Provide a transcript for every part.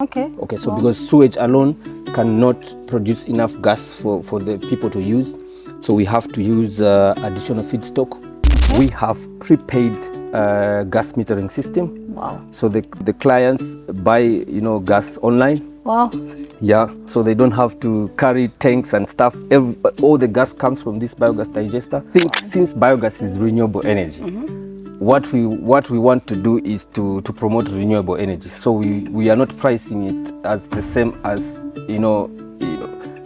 Okay. Okay, so because sewage alone cannot produce enough gas for the people to use, so we have to use additional feedstock. Okay. We have prepaid gas metering system. Wow. So the clients buy gas online. Wow. Yeah, so they don't have to carry tanks and stuff. All the gas comes from this biogas digester. I think since biogas is renewable energy, what we want to do is to promote renewable energy. So we are not pricing it as the same as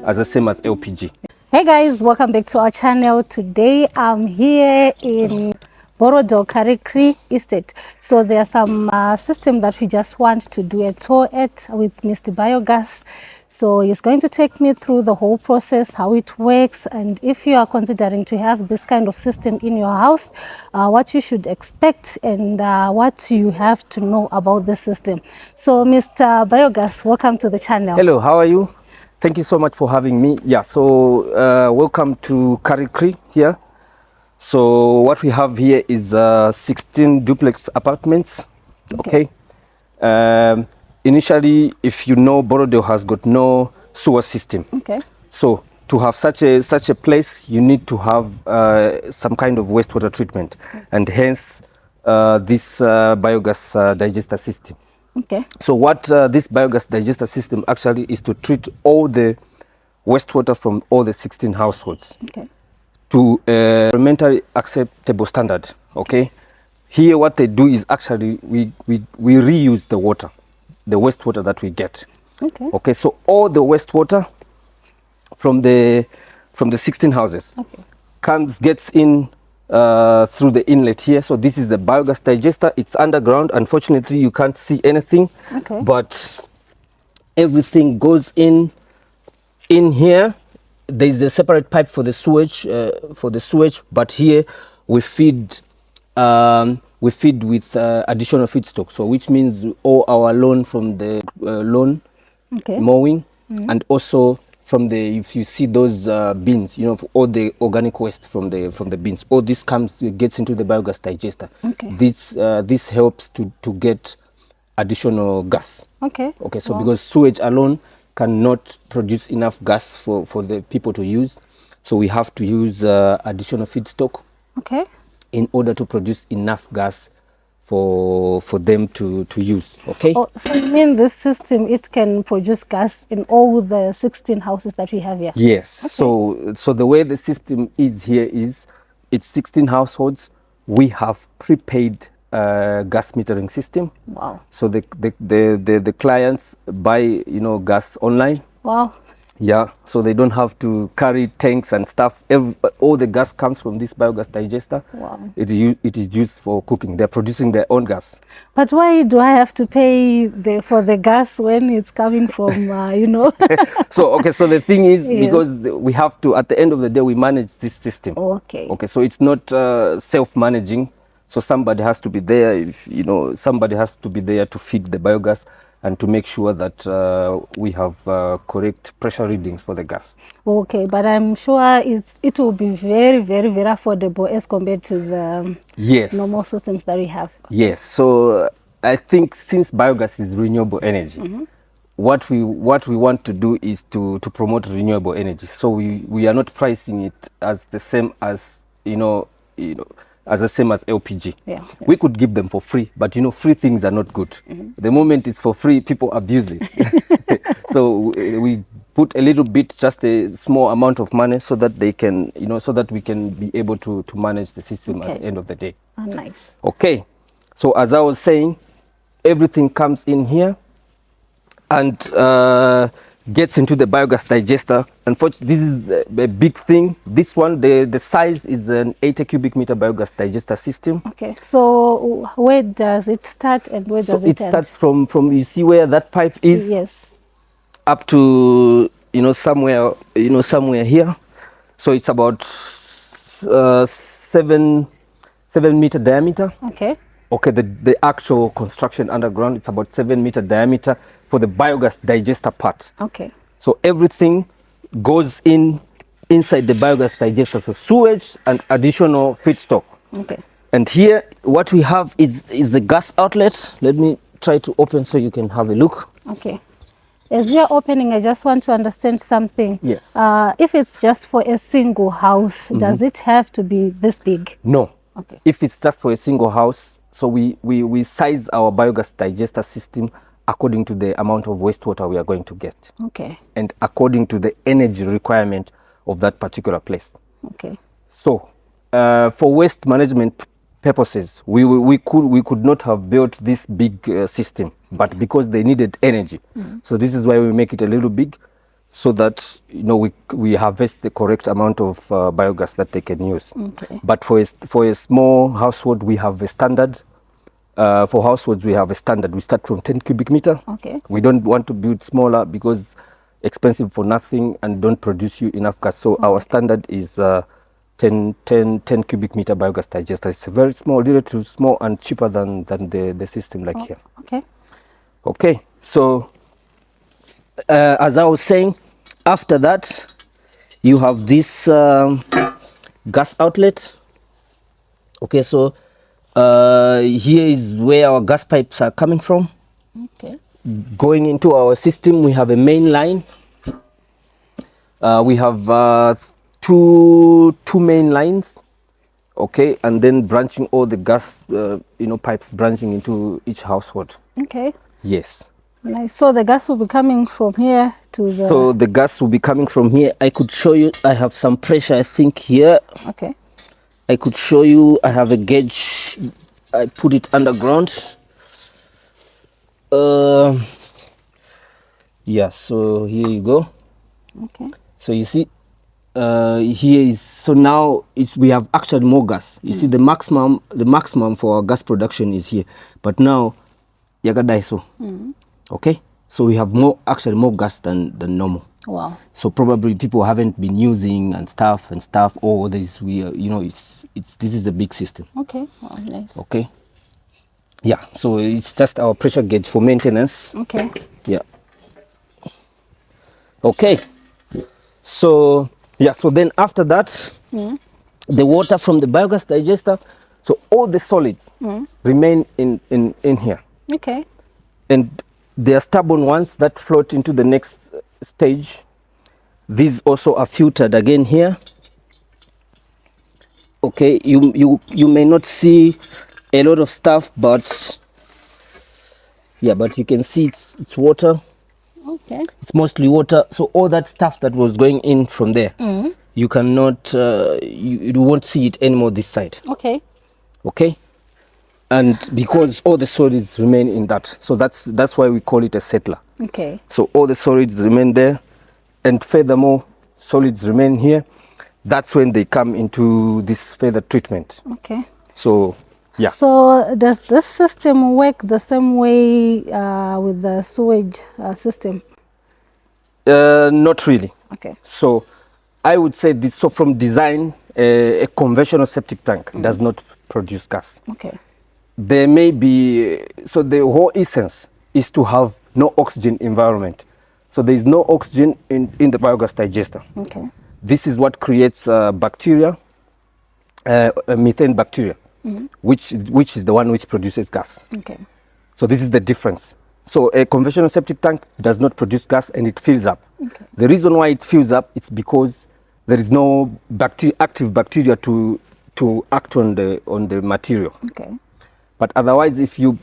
as LPG. Hey guys, welcome back to our channel. Today I'm here in Borodo Karikri Estate. So there are some system that we just want to do a tour at with Mr. Biogas. So he's going to take me through the whole process, how it works, and if you are considering to have this kind of system in your house, what you should expect and what you have to know about the system. So Mr. Biogas, welcome to the channel. Hello, how are you? Thank you so much for having me. Yeah, so welcome to Karikri here. So what we have here is 16 duplex apartments. Okay. Initially, if you know, Borodo has got no sewer system. Okay. So to have such a place, you need to have some kind of wastewater treatment, and hence this biogas digester system. Okay. So what this biogas digester system actually is to treat all the wastewater from all the 16 households. Okay. To environmentally acceptable standard. Okay, here what they do is actually we reuse the water, the wastewater that we get. Okay. Okay, so all the wastewater from the 16 houses gets in through the inlet here. So this is the biogas digester. It's underground. Unfortunately, you can't see anything. Okay. But everything goes in here. There's a separate pipe for the sewage, but here we feed with additional feedstock. So which means all our lawn from the lawn mowing, and also from the, if you see those bins, all the organic waste from the bins, all this gets into the biogas digester. Okay. This helps to get additional gas. Okay. Okay, so because sewage alone cannot produce enough gas for the people to use, so we have to use additional feedstock. Okay. In order to produce enough gas for them to use. Okay. Oh, so you mean this system, it can produce gas in all the 16 houses that we have here? Yes. Okay. So the way the system is here is it's 16 households. We have prepaid gas metering system. Wow. So the clients buy gas online. Wow. Yeah, so they don't have to carry tanks and stuff. All the gas comes from this biogas digester. Wow. It is used for cooking. They're producing their own gas. But why do I have to pay for the gas when it's coming from, So the thing is, yes, because we have to, at the end of the day, we manage this system. Okay. Okay, so it's not self-managing. So somebody has to be there, somebody has to be there to feed the biogas and to make sure that we have correct pressure readings for the gas. Okay, but I'm sure it will be very, very, very affordable as compared to the normal systems that we have. Yes, so I think since biogas is renewable energy, what we want to do is to promote renewable energy. So we are not pricing it as the same as as the same as LPG. Yeah. We could give them for free, but free things are not good. The moment it's for free, people abuse it. So we put a little bit, just a small amount of money, so that they can, so that we can be able to manage the system at the end of the day. Oh, nice. Okay, so as I was saying, everything comes in here and gets into the biogas digester. Unfortunately, this is a big thing. This one, the size is an 80 cubic meter biogas digester system. Okay, so where does it start and where does it end? It starts from you see where that pipe is. Yes. Up to somewhere here. So it's about 7 meter diameter. Okay. Okay, the actual construction underground, it's about 7 meter diameter for the biogas digester part. Okay. So everything goes inside the biogas digester, so sewage and additional feedstock. Okay. And here what we have is the gas outlet. Let me try to open so you can have a look. Okay. As we are opening, I just want to understand something. Yes. If it's just for a single house, does it have to be this big? No. Okay. If it's just for a single house, so we size our biogas digester system according to the amount of wastewater we are going to get. Okay. And according to the energy requirement of that particular place. Okay. So, for waste management purposes, we could not have built this big system, but because they needed energy, so this is why we make it a little big, so that we harvest the correct amount of biogas that they can use. Okay. But for a small household, we have a standard. For households, we have a standard. We start from 10 cubic meter. Okay. We don't want to build smaller because expensive for nothing and don't produce you enough gas. So our standard is 10 cubic meter biogas digester. It's very small, relatively small and cheaper than the system like here. Okay. Okay, so as I was saying, after that, you have this gas outlet. Okay, so here is where our gas pipes are coming from. Okay. Going into our system, we have a main line. We have two main lines, okay, and then branching all the gas, pipes branching into each household. Okay. Yes. Nice. So the gas will be coming from here to the... So the gas will be coming from here. I could show you, I have some pressure, I think, here. Okay. I could show you, I have a gauge, I put it underground. Yeah, so here you go. Okay. So you see, here is, so now we have actually more gas. You see the maximum for our gas production is here, but now yagadaiso. Okay, so we have actually more gas than normal. Wow. So probably people haven't been using and stuff, or this this is a big system. Okay. Wow, nice. Okay. Yeah, so it's just our pressure gauge for maintenance. Okay. Yeah. Okay. So yeah, so then after that, the water from the biogas digester, so all the solids remain in here. Okay. And there are stubborn ones that float into the next stage. These also are filtered again here. Okay, you may not see a lot of stuff, but yeah, but you can see it's water. Okay. It's mostly water. So all that stuff that was going in from there, you cannot, you won't see it anymore this side. Okay. Okay. And because all the solids remain in that, so that's why we call it a settler. Okay. So all the solids remain there, and furthermore, solids remain here. That's when they come into this further treatment. Okay. So yeah. So does this system work the same way with the sewage system? Not really. Okay. So I would say this. So from design, a conventional septic tank does not produce gas. Okay. There may be, so the whole essence is to have no oxygen environment. So there is no oxygen in the biogas digester. Okay. This is what creates bacteria, methane bacteria, which is the one which produces gas. Okay. So this is the difference. So a conventional septic tank does not produce gas and it fills up. Okay. The reason why it fills up is because there is no active bacteria to act on the material. Okay. But otherwise, if you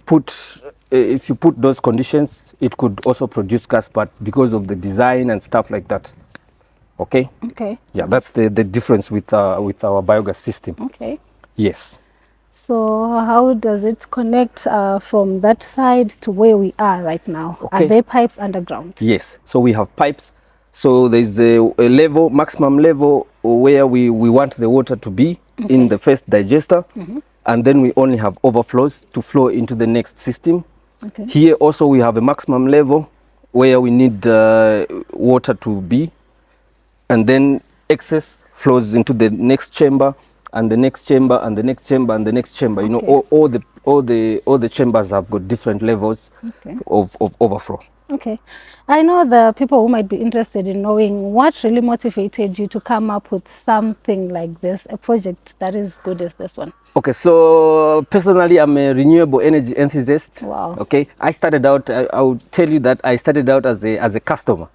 put those conditions, it could also produce gas, but because of the design and stuff like that. Okay. Okay. Yeah, that's the difference with our biogas system. Okay. Yes. So how does it connect from that side to where we are right now? Okay. Are there pipes underground? Yes. So we have pipes. So there's a level, maximum level, where we want the water to be in the first digester, and then we only have overflows to flow into the next system. Okay. Here also we have a maximum level where we need water to be, and then excess flows into the next chamber, and the next chamber, and the next chamber, and the next chamber. You know, all the chambers have got different levels of overflow. Okay. I know the people who might be interested in knowing what really motivated you to come up with something like this, a project that is good as this one. Okay, so personally, I'm a renewable energy enthusiast. Wow. Okay, I started out. I will tell you that I started out as a customer.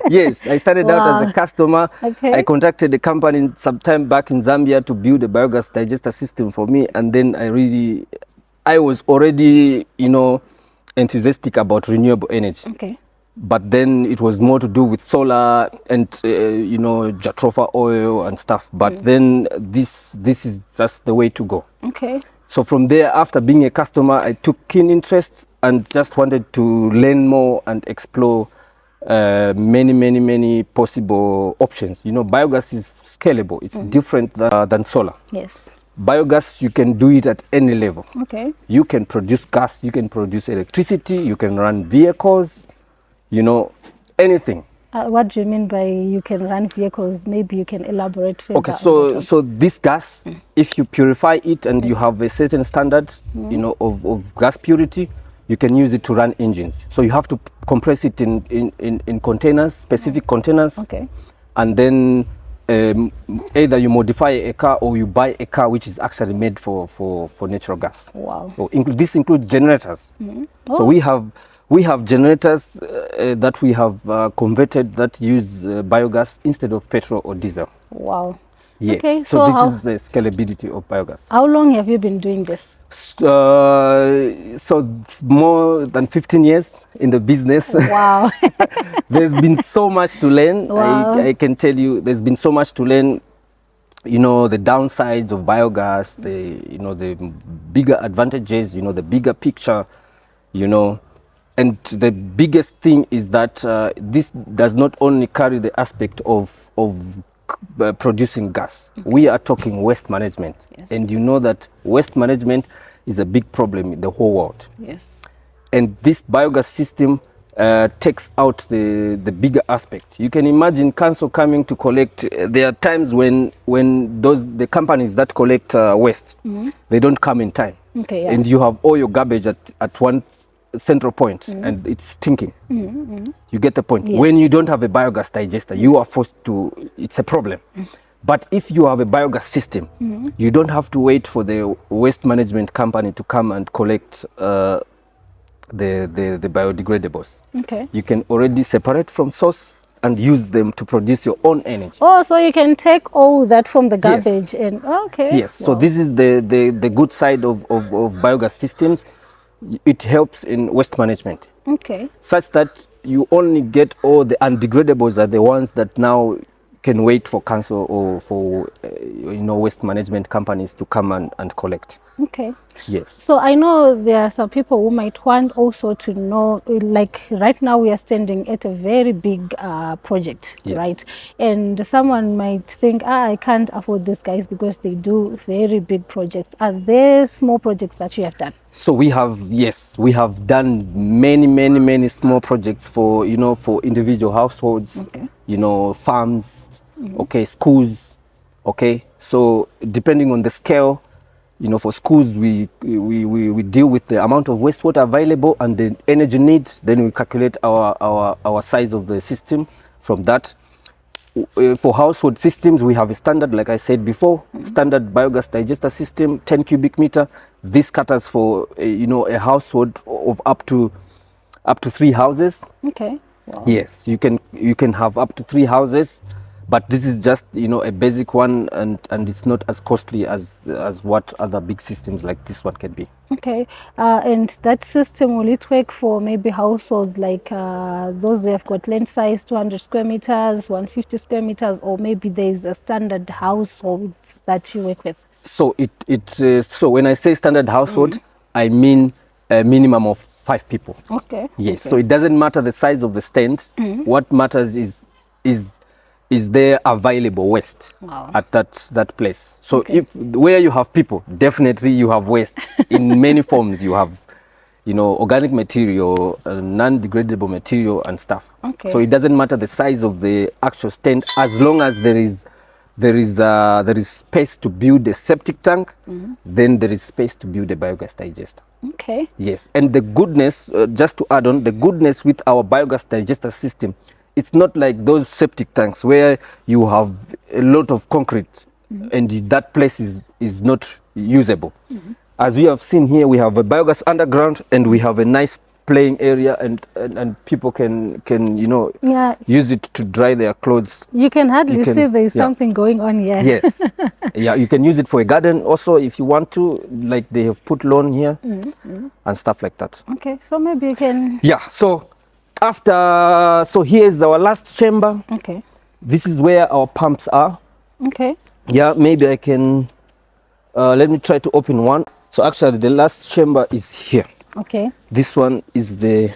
Yes, I started out as a Wow. customer. Okay. I contacted the company sometime back in Zambia to build a biogas digester system for me, and then I was already, enthusiastic about renewable energy. Okay. But then it was more to do with solar and jatropha oil and stuff. But then this is just the way to go. Okay. So from there, after being a customer, I took keen interest and just wanted to learn more and explore many possible options. Biogas is scalable. It's different than solar. Yes. Biogas, you can do it at any level. Okay. You can produce gas, you can produce electricity, you can run vehicles, anything. What do you mean by you can run vehicles? Maybe you can elaborate further. Okay, on that one. so this gas, if you purify it and you have a certain standard, of gas purity, you can use it to run engines. So you have to compress it in containers, specific containers. Okay. And then either you modify a car or you buy a car which is actually made for natural gas. Wow. So this includes generators. So we have generators that we have converted that use biogas instead of petrol or diesel. Wow. Yes. Okay, So this is the scalability of biogas. How long have you been doing this? So more than 15 years in the business. Wow. There's been so much to learn. Wow. I can tell you there's been so much to learn. The downsides of biogas, the bigger advantages, the bigger picture, and the biggest thing is that this does not only carry the aspect of producing gas. We are talking waste management. Yes. And you know that waste management is a big problem in the whole world. Yes. And this biogas system takes out the bigger aspect. You can imagine council coming to collect. There are times when the companies that collect waste, they don't come in time. Okay, yeah. And you have all your garbage at one central point and it's stinking. You get the point. Yes. When you don't have a biogas digester, you are forced to, it's a problem. But if you have a biogas system, you don't have to wait for the waste management company to come and collect the biodegradables. Okay. You can already separate from source and use them to produce your own energy. Oh, so you can take all that from the garbage and okay. Yes. So this is the good side of biogas systems. It helps in waste management. Okay. Such that you only get all the undegradables are the ones that now can wait for council or for waste management companies to come and collect. Okay. Yes. So I know there are some people who might want also to know, like right now we are standing at a very big project, Yes. right? And someone might think, I can't afford these guys because they do very big projects. Are there small projects that you have done? So we have done many small projects for for individual households, Okay. farms, okay, schools, okay. So depending on the scale, for schools we deal with the amount of wastewater available and the energy needs. Then we calculate our size of the system from that. For household systems, we have a standard, like I said before, standard biogas digester system, 10 cubic meter. This caters for a household of up to 3 houses. Okay. Wow. Yes, you can have up to 3 houses, but this is just a basic one, and it's not as costly as what other big systems like this one can be. Okay, and that system, will it work for maybe households like those who have got land size 200 square meters, 150 square meters, or maybe there is a standard households that you work with? So so when I say standard household, I mean a minimum of 5 people. Okay. Yes. Okay. So it doesn't matter the size of the stand. What matters is there available waste Wow. at that place. So Okay. if where you have people, definitely you have waste in many forms. You have organic material, non-degradable material and stuff. Okay. So it doesn't matter the size of the actual stand, as long as there is space to build a septic tank, then there is space to build a biogas digester. Okay. Yes, and the goodness, just to add on, the goodness with our biogas digester system, it's not like those septic tanks where you have a lot of concrete and that place is not usable. As we have seen here, we have a biogas underground and we have a nice playing area and people can Yeah. use it to dry their clothes. You can hardly see there's yeah. something going on here. Yes. Yeah, you can use it for a garden also if you want to, like they have put lawn here and stuff like that. Okay, so maybe you can... Yeah, so here is our last chamber. Okay. This is where our pumps are. Okay. Yeah, maybe I can, let me try to open one. So actually the last chamber is here. Okay. This one is the,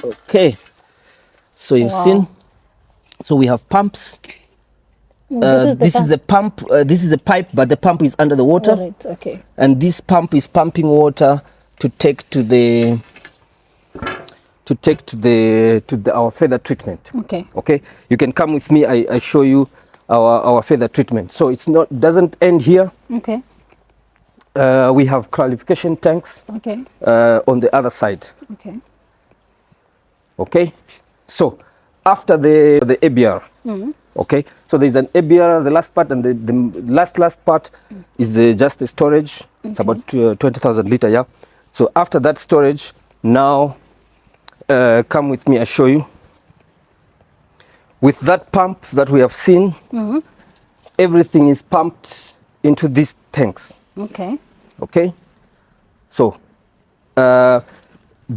okay. So you've seen, so we have pumps. This is a pump, this is a pipe, but the pump is under the water. All right, okay. And this pump is pumping water to take to our feather treatment. Okay. Okay, you can come with me. I show you our feather treatment. So it's not, doesn't end here. Okay. We have qualification tanks. Okay. On the other side. Okay. Okay, so after the ABR, okay, so there's an ABR, the last part, and the last part is just the storage. It's about 20,000 liter, yeah. So after that storage, now come with me, I show you. With that pump that we have seen, everything is pumped into these tanks. Okay. Okay, so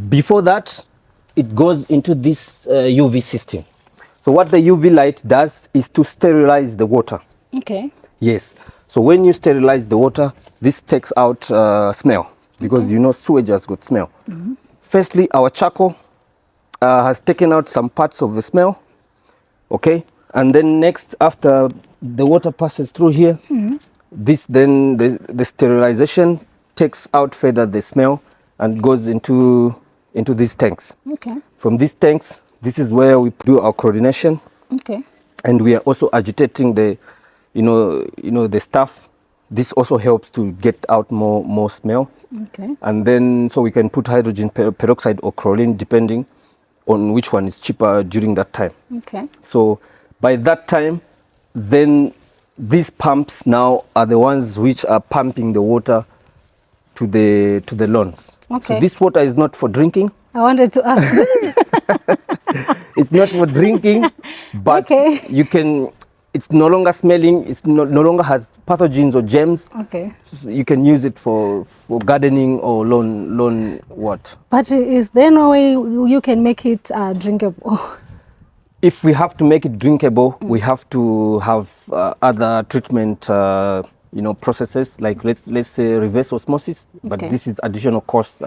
before that, it goes into this UV system. So what the UV light does is to sterilize the water. Okay. Yes. So when you sterilize the water, this takes out smell, because you know sewage has got smell. Firstly, our charcoal has taken out some parts of the smell. Okay. And then next, after the water passes through here, this then the sterilization takes out further the smell and goes into these tanks. Okay. From these tanks, this is where we do our chlorination. Okay. And we are also agitating the, the stuff. This also helps to get out more smell. Okay. And then, so we can put hydrogen peroxide or chlorine, depending on which one is cheaper during that time. Okay. So by that time, then these pumps now are the ones which are pumping the water to the lawns. Okay. So this water is not for drinking. I wanted to ask that. It's not for drinking, but you can, it's no longer smelling, it's no longer has pathogens or germs. Okay. So you can use it for gardening or lawn what. But is there no way you can make it drinkable? If we have to make it drinkable, we have to have other treatment processes, like let's say reverse osmosis, but this is additional cost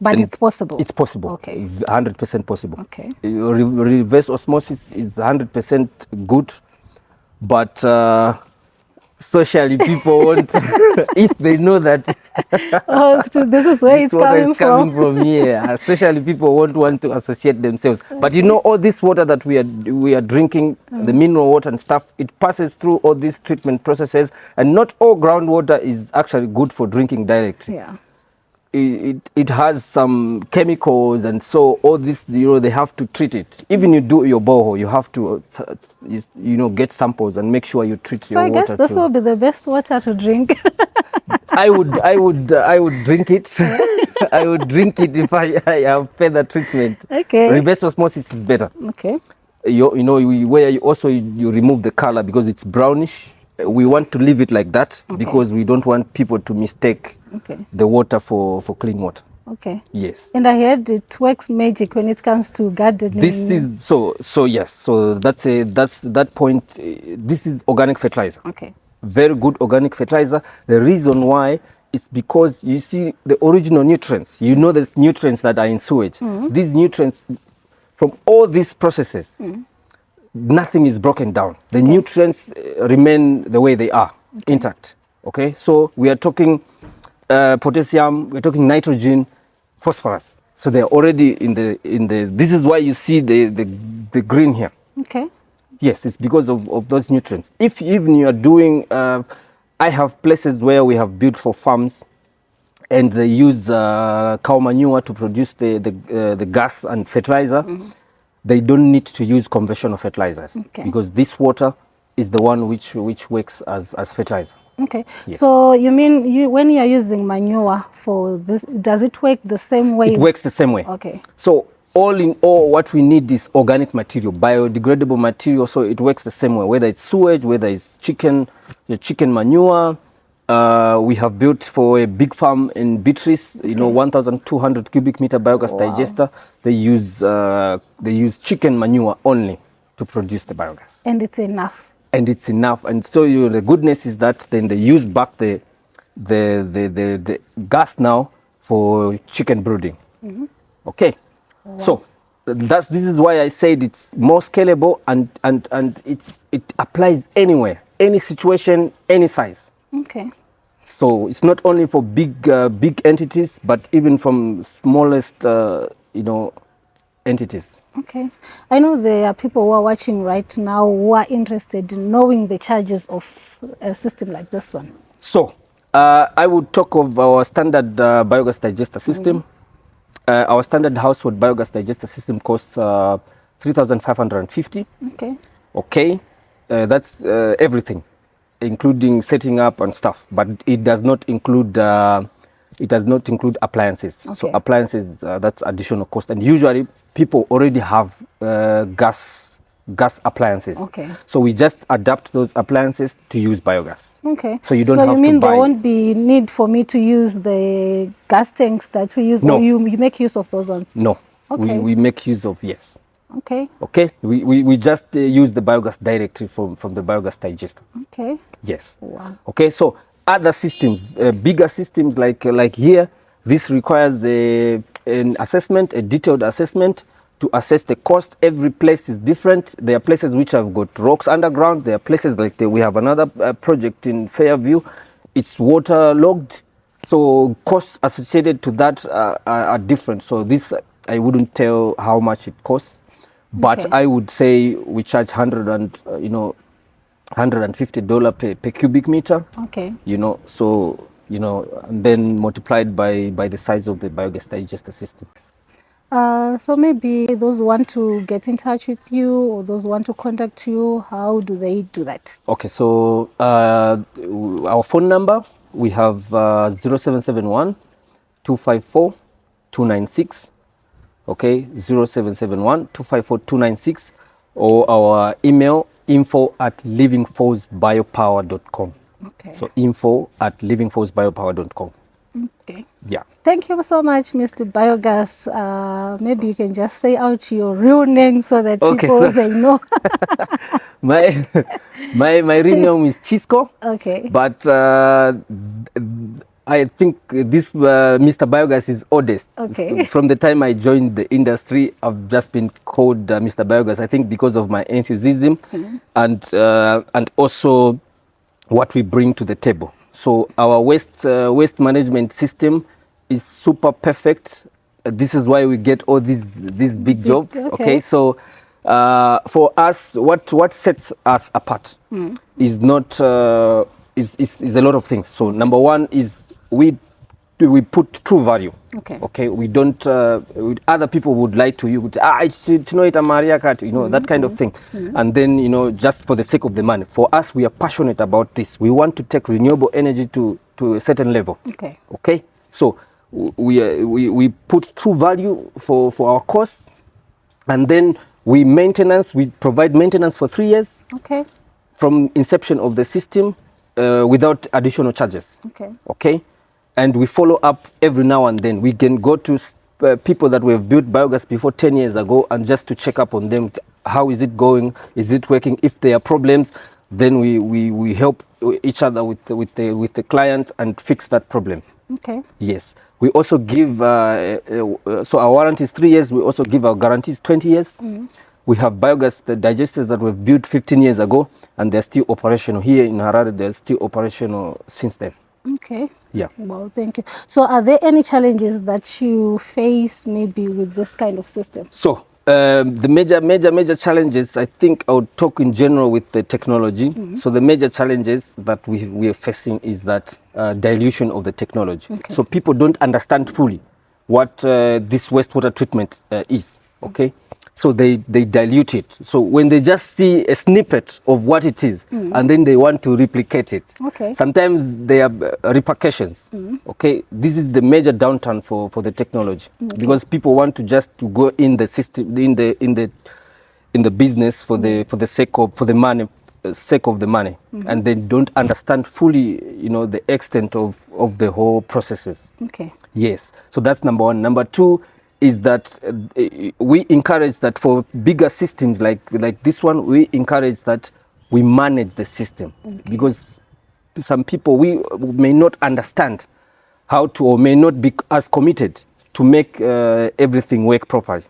But it's possible. It's possible. Okay. It's 100% possible. Okay. Reverse osmosis is 100% good, but socially people won't, if they know that So this is where it's coming from here. Socially people won't want to associate themselves. Okay. But all this water that we are drinking, the mineral water and stuff, it passes through all these treatment processes, and not all groundwater is actually good for drinking directly. Yeah. It has some chemicals, and so all this, they have to treat it. Even you do your borehole, you have to get samples and make sure you treat your water. So I guess this will be the best water to drink. I would drink it. I would drink it if I have further treatment. Okay. Reverse osmosis is better. Okay. Where you remove the color because it's brownish. We want to leave it like that because we don't want people to mistake the water for clean water. Okay. Yes. And I heard it works magic when it comes to gardening. This is so yes. So that's that point. This is organic fertilizer. Okay. Very good organic fertilizer. The reason why is because you see the original nutrients. There's nutrients that are in sewage. These nutrients, from all these processes, nothing is broken down. The nutrients remain the way they are, intact. Okay, so we are talking potassium, we're talking nitrogen, phosphorus. So they're already in the. This is why you see the green here. Okay. Yes, it's because of those nutrients. If even you are doing, I have places where we have built for farms, and they use cow manure to produce the gas and fertilizer. They don't need to use conventional fertilizers, Okay. because this water is the one which works as fertilizer. Okay. Yes. So you mean when you are using manure for this, does it work the same way? It works the same way. Okay. So all in all, what we need is organic material, biodegradable material. So it works the same way, whether it's sewage, whether it's chicken manure. We have built for a big farm in Beatrice, 1,200 cubic meter biogas digester. They use chicken manure only to produce the biogas. And it's enough. And it's enough. And so the goodness is that then they use back the gas now for chicken brooding. Okay. So this is why I said it's more scalable, and it applies anywhere, any situation, any size. Okay. So it's not only for big entities, but even from smallest entities. Okay. I know there are people who are watching right now who are interested in knowing the charges of a system like this one. So I would talk of our standard biogas digester system. Our standard household biogas digester system costs 3,550. Okay. Okay, that's everything, including setting up and stuff. But it does not include appliances. Okay. So appliances, that's additional cost. And usually people already have gas appliances. Okay. So we just adapt those appliances to use biogas. Okay. So you don't have to buy. So you mean there won't be need for me to use the gas tanks that we use? No. Or you make use of those ones? No. Okay. We make use of, yes. Okay. Okay. We just use the biogas directly from the biogas digester. Okay. Yes. Wow. Okay. So other systems, bigger systems like here, this requires an assessment, a detailed assessment, to assess the cost. Every place is different. There are places which have got rocks underground. There are places like we have another project in Fairview. It's waterlogged. So costs associated to that are different. So this, I wouldn't tell how much it costs, but Okay. I would say we charge $150 per cubic meter. Okay. So and then multiplied by the size of the biogas digester system. So maybe those who want to get in touch with you, or those who want to contact you, how do they do that? Okay, so our phone number, we have 0771 254 296. Okay, 0771 254 296, or our email, info@livingforcebiopower.com. Okay. So info@livingforcebiopower.com. Okay. Yeah. Thank you so much, Mr. Biogas. Maybe you can just say out your real name so that Okay, people so they know. my real name is Chisco. Okay. But I think this Mr. Biogas is oldest. Okay. So from the time I joined the industry, I've just been called Mr. Biogas. I think because of my enthusiasm and also what we bring to the table. So our waste management system is super perfect. This is why we get all these big jobs. Okay, so for us, what sets us apart is not is a lot of things. So number one is we put true value. Okay. Okay, we don't. Other people would lie to you. Would say, that kind of thing, and then just for the sake of the money. For us, we are passionate about this. We want to take renewable energy to a certain level. Okay. Okay, so we put true value for our costs, and then we provide maintenance for 3 years. Okay. From inception of the system, without additional charges. Okay. Okay. And we follow up every now and then. We can go to people that we have built biogas before 10 years ago, and just to check up on them. How is it going? Is it working? If there are problems, then we help each other with the client and fix that problem. Okay. Yes. We also give, so our warranty is 3 years. We also give our guarantees 20 years. We have biogas digesters that we've built 15 years ago, and they're still operational. Here in Harare, they're still operational since then. Okay. Yeah. Well, thank you. So are there any challenges that you face maybe with this kind of system? So The major challenges, I think I would talk in general with the technology. So the major challenges that we are facing is that dilution of the technology. Okay. So people don't understand fully what this wastewater treatment is, okay? So they dilute it. So when they just see a snippet of what it is, and then they want to replicate it, Okay. sometimes there are repercussions. Okay, this is the major downturn for the technology, because people want to just to go in the system, in the business for the sake of the money, sake of the money, and they don't understand fully, you know, the extent of the whole processes. Okay. Yes, so that's number one. Number two is that we encourage that for bigger systems like this one, we encourage that we manage the system, because some people we may not understand how to, or may not be as committed to make everything work properly.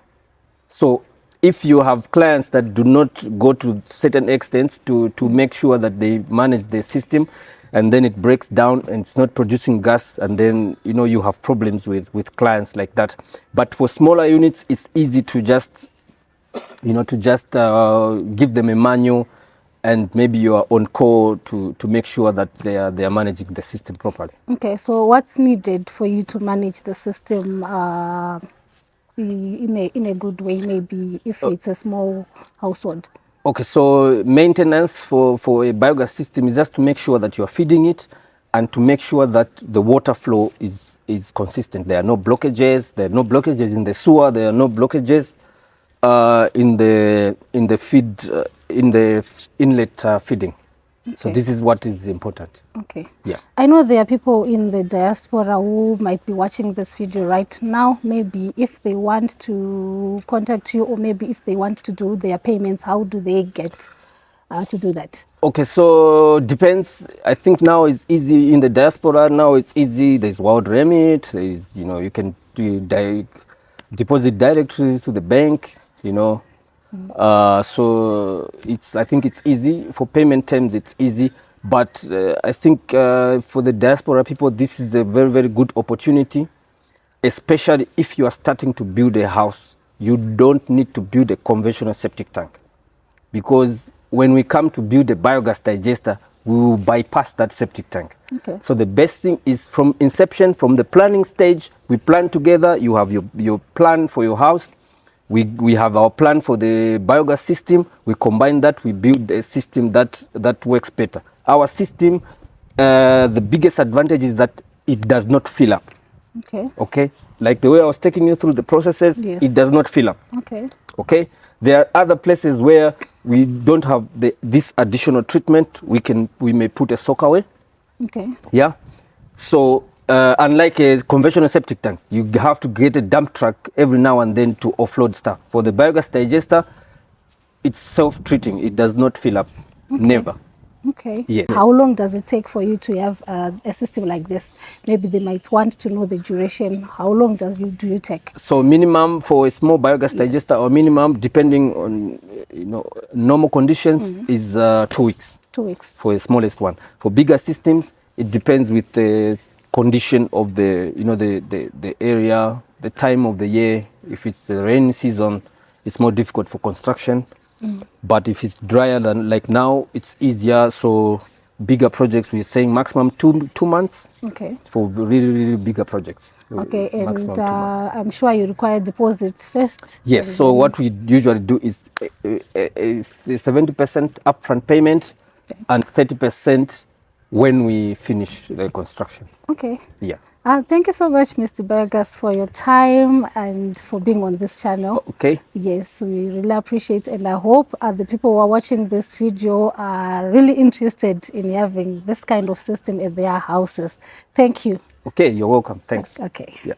So if you have clients that do not go to certain extents to make sure that they manage the system, and then it breaks down and it's not producing gas, and then, you know, you have problems with clients like that. But for smaller units, it's easy to just, you know, to just give them a manual, and maybe you are on call to make sure that they are managing the system properly. Okay, so what's needed for you to manage the system in a good way, maybe if it's a small household? Okay, so maintenance for a biogas system is just to make sure that you are feeding it, and to make sure that the water flow is consistent. There are no blockages. There are no blockages in the sewer. There are no blockages in the feed in the inlet feeding. So Okay. this is what is important. Okay. Yeah. I know there are people in the diaspora who might be watching this video right now. Maybe if they want to contact you, or maybe if they want to do their payments, how do they get to do that? Okay, so depends. I think now it's easy in the diaspora. Now it's easy. There's World Remit. There's, you know, you can do deposit directly to the bank. You know, so I think it's easy for payment terms. It's easy, but I think for the diaspora people, this is a very good opportunity, especially if you are starting to build a house. You don't need to build a conventional septic tank, because when we come to build a biogas digester, we will bypass that septic tank. Okay. So the best thing is from inception, from the planning stage, we plan together. You have your plan for your house. We have our plan for the biogas system. We combine that. We build a system that works better. Our system, the biggest advantage is that it does not fill up. Okay. Okay, like the way I was taking you through the processes, Yes. it does not fill up. Okay. Okay, there are other places where we don't have this additional treatment. We may put a soak away. Okay. Yeah, so unlike a conventional septic tank, you have to get a dump truck every now and then to offload stuff. For the biogas digester, it's self-treating. It does not fill up. Never. Okay. Yes. How long does it take for you to have a system like this? Maybe they might want to know the duration. How long do you take? So minimum for a small biogas digester, or minimum depending on, you know, normal conditions, is 2 weeks. 2 weeks. For the smallest one. For bigger systems, it depends with the condition of the, you know, the area, the time of the year. If it's the rainy season, it's more difficult for construction. But if it's drier than like now, it's easier. So bigger projects, we're saying maximum two months. Okay. For really bigger projects. Okay, and Maximum 2 months. I'm sure you require deposit first. Yes, and so then- what we usually do is 70% upfront payment, and 30% when we finish the construction. Okay. Yeah. Thank you so much, Mr. BioGas, for your time and for being on this channel. Okay. Yes, we really appreciate, and I hope the people who are watching this video are really interested in having this kind of system at their houses. Thank you. Okay, you're welcome. Thanks. Okay. Yeah.